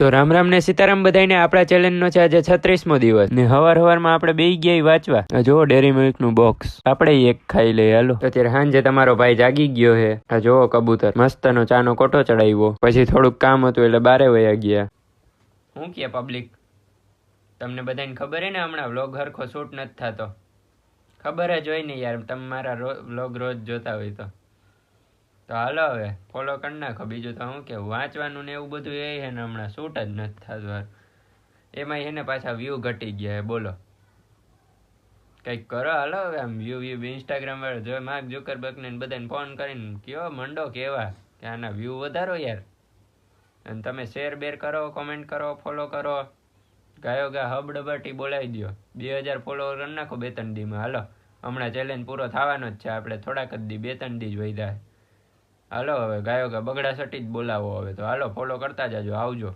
તો રામ રામ ને સીતારામ બધાને આપણા ચેલેન્જ નો છે આજે 36મો દિવસ ને હવારમાં આપણે બેહી ગયા વાંચવા જો ડેરી મિલ્ક નું બોક્સ આપણે એક ખાઈ લઈએ હાલો. અત્યારે સાંજે તમારો ભાઈ જાગી ગયો છે. આ જોવો કબૂતર મસ્ત નો ચાનો કોટો ચડાવ્યો, પછી થોડુંક કામ હતું એટલે બારે વયા ગયા. શું કે પબ્લિક, તમને બધાને ખબર હે ને હમણાં વ્લોગ હરખો શૂટ નથી થતો? ખબર જ હોય ને યાર, તમે મારા વ્લોગ રોજ જોતા હોય તો હાલો હવે ફોલો કરી નાખો. બીજું તો શું કેવું, વાંચવાનું ને એવું બધું એ છે ને હમણાં શૂટ જ નથી થતું. એમાં એને પાછા વ્યૂ ઘટી ગયા. બોલો કંઈક કરો હાલો હવે. આમ વ્યૂ ઇન્સ્ટાગ્રામ વાળા જો માર્ક ઝુકરબર્ગ ને બધાને ફોન કરીને કયો મંડો કેવા કે આના વ્યૂ વધારો યાર. અને તમે શેર બેર કરો, કોમેન્ટ કરો, ફોલો કરો. ગાયો ગા હબડબટી બોલાવી દો. 2000 ફોલોવર કરી નાખો 2-3 દીમાં. હાલો હમણાં ચેલેન્જ પૂરો થવાનો જ છે. આપણે થોડાક જ દી 2-3 દી જ વધ્યા. હાલો હવે ગાયો ગા બગડા સટી જ બોલાવો હવે તો. હાલો ફોલો કરતા જાજો, આવજો.